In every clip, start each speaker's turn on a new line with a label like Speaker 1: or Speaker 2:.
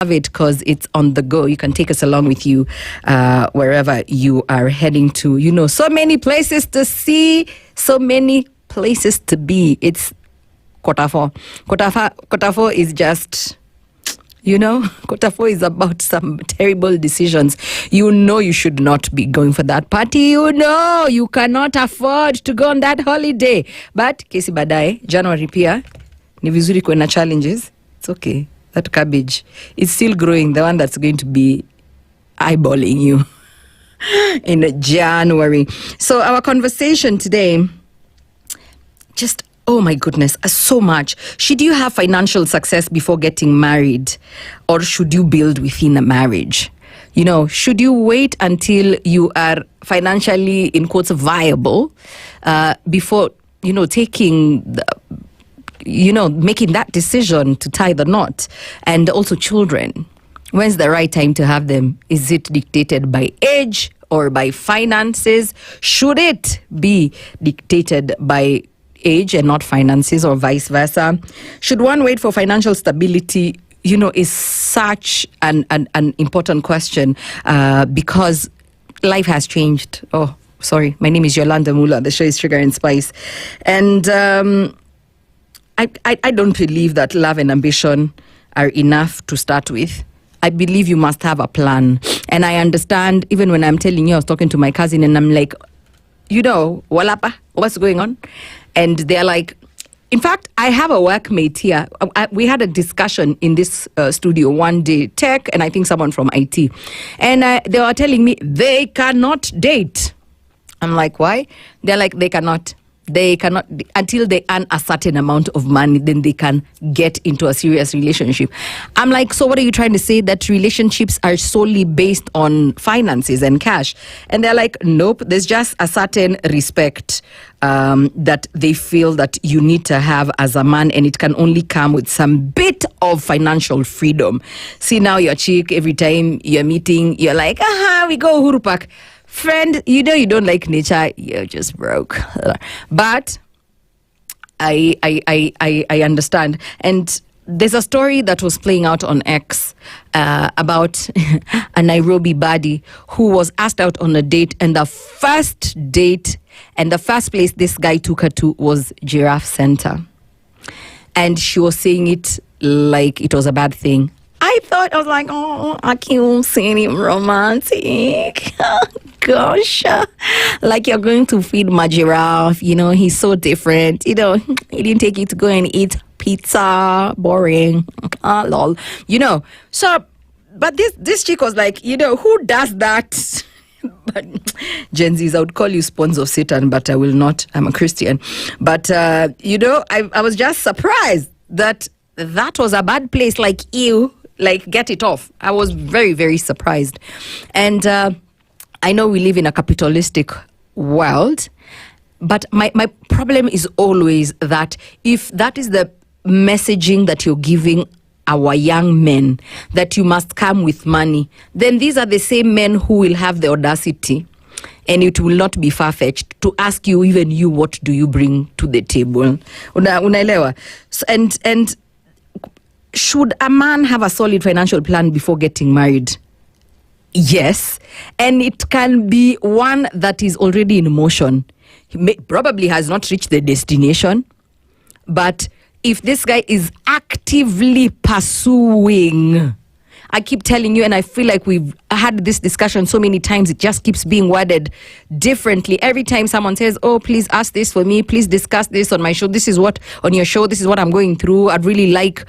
Speaker 1: love it because it's on the go. You can take us along with you wherever you are heading to. You know, so many places to see, so many places to be. It's Kotafo. Kotafo is just, you know, Kotafo is about some terrible decisions. You know you should not be going for that party. You know you cannot afford to go on that holiday. But kesi baadaye, January pia, ni vizuri kuwe na challenges. It's okay. That cabbage is still growing, the one that's going to be eyeballing you in January. So our conversation today, just, oh my goodness, so much. Should you have financial success before getting married, or should you build within a marriage? You know, should you wait until you are financially, in quotes, viable before, you know, taking the, you know, making that decision to tie the knot? And also children, when's the right time to have them? Is it dictated by age or by finances? Should it be dictated by age and not finances, or vice versa? Should one wait for financial stability? You know, is such an important question because life has changed. Oh, sorry. My name is Yolanda Mulwa. The show is Sugar and Spice. And I don't believe that love and ambition are enough to start with. I believe you must have a plan. And I understand, even when I'm telling you, I was talking to my cousin and I'm like, you know, walapa, what's going on? And they're like, in fact, I have a workmate here. We had a discussion in this studio one day, tech, and I think someone from IT. And they were telling me they cannot date. I'm like, why? They're like, they cannot, until they earn a certain amount of money, then they can get into a serious relationship. I'm like, so what are you trying to say? That relationships are solely based on finances and cash? And they're like, nope, there's just a certain respect that they feel that you need to have as a man, and it can only come with some bit of financial freedom. See, now your chick, every time you're meeting, you're like, we go Uhuru Park. Friend, you know you don't like nature, you're just broke. But I understand. And there's a story that was playing out on X about a Nairobi baddie who was asked out on a date, and the first date and the first place this guy took her to was Giraffe Center. And she was saying it like it was a bad thing. I was like, oh, I can't see any romantic. Gosh, like you're going to feed my giraffe, you know, he's so different, you know, he didn't take you to go and eat pizza, boring, lol, you know. So, but this chick was like, you know, who does that? But Gen Zs, I would call you spawns of Satan, but I will not. I'm a Christian. But, you know, I was just surprised that was a bad place. Like, ew, like, get it off. I was very, very surprised. And I know we live in a capitalistic world, but my problem is always that if that is the messaging that you're giving our young men, that you must come with money, then these are the same men who will have the audacity, and it will not be far-fetched, to ask you, even you, what do you bring to the table? Unaelewa? So, and should a man have a solid financial plan before getting married? Yes, and it can be one that is already in motion. He probably has not reached the destination, but if this guy is actively pursuing, I keep telling you, and I feel like we've had this discussion so many times, it just keeps being worded differently. Every time someone says, oh, please ask this for me, please discuss this on my show, this is what, on your show, this is what I'm going through, I'd really like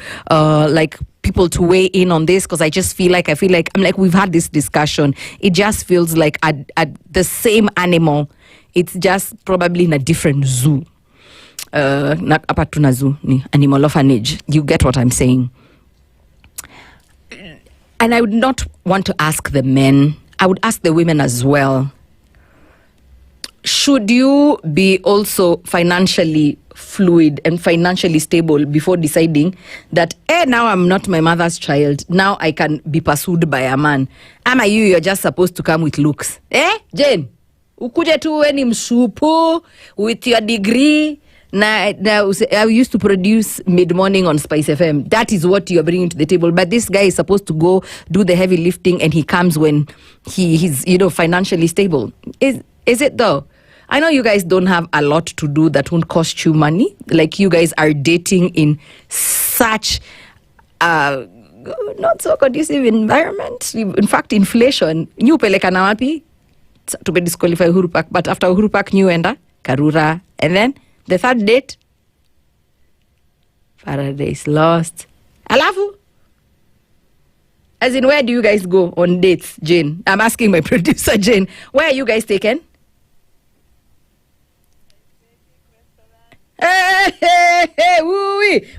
Speaker 1: people to weigh in on this, because I feel like I'm like, we've had this discussion. It just feels like the same animal. It's just probably in a different zoo. Not apatuna zoo, ni animal orphanage. You get what I'm saying? And I would not want to ask the men. I would ask the women as well. Should you be also financially fluid and financially stable before deciding that, now I'm not my mother's child, now I can be pursued by a man? Ama you're just supposed to come with looks? Jane? Ukuje tu we ni msupu with your degree, Now, I used to produce mid-morning on SpiceFM. That is what you're bringing to the table. But this guy is supposed to go do the heavy lifting, and he comes when he's financially stable. Is it though? I know you guys don't have a lot to do that won't cost you money. Like, you guys are dating in such not so conducive environment. In fact, inflation. New pelekana wapi? To be disqualify Uhuru Park. But after Uhuru Park, new enda Karura. And then the third date, Paradise Lost. Alafu? As in, where do you guys go on dates, Jane? I'm asking my producer, Jane. Where are you guys taken?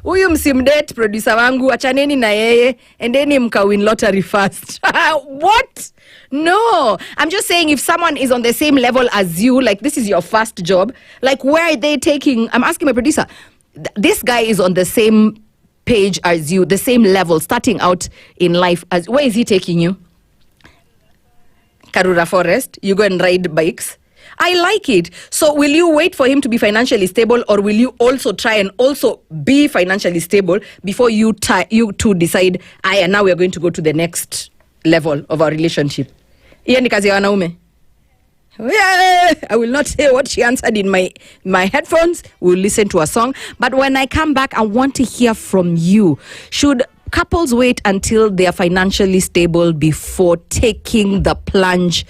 Speaker 1: Huyu msimdate producer wangu, achaneni na yeye, endeni mkawin lottery first. What? No, I'm just saying, if someone is on the same level as you, like this is your first job, like where are they taking? I'm asking my producer. This guy is on the same page as you, the same level, starting out in life. As where is he taking you? Karura Forest. You go and ride bikes. I like it. So will you wait for him to be financially stable, or will you also try and also be financially stable before you two decide, now we are going to go to the next level of our relationship? Hiyo ni kazi ya wanaume. Yeah, I will not say what she answered in my headphones. We'll listen to a song. But when I come back, I want to hear from you. Should couples wait until they are financially stable before taking the plunge,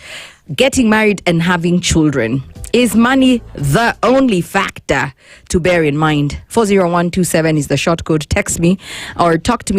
Speaker 1: getting married and having children? Is money the only factor to bear in mind? 40127 is the short code. Text me or talk to me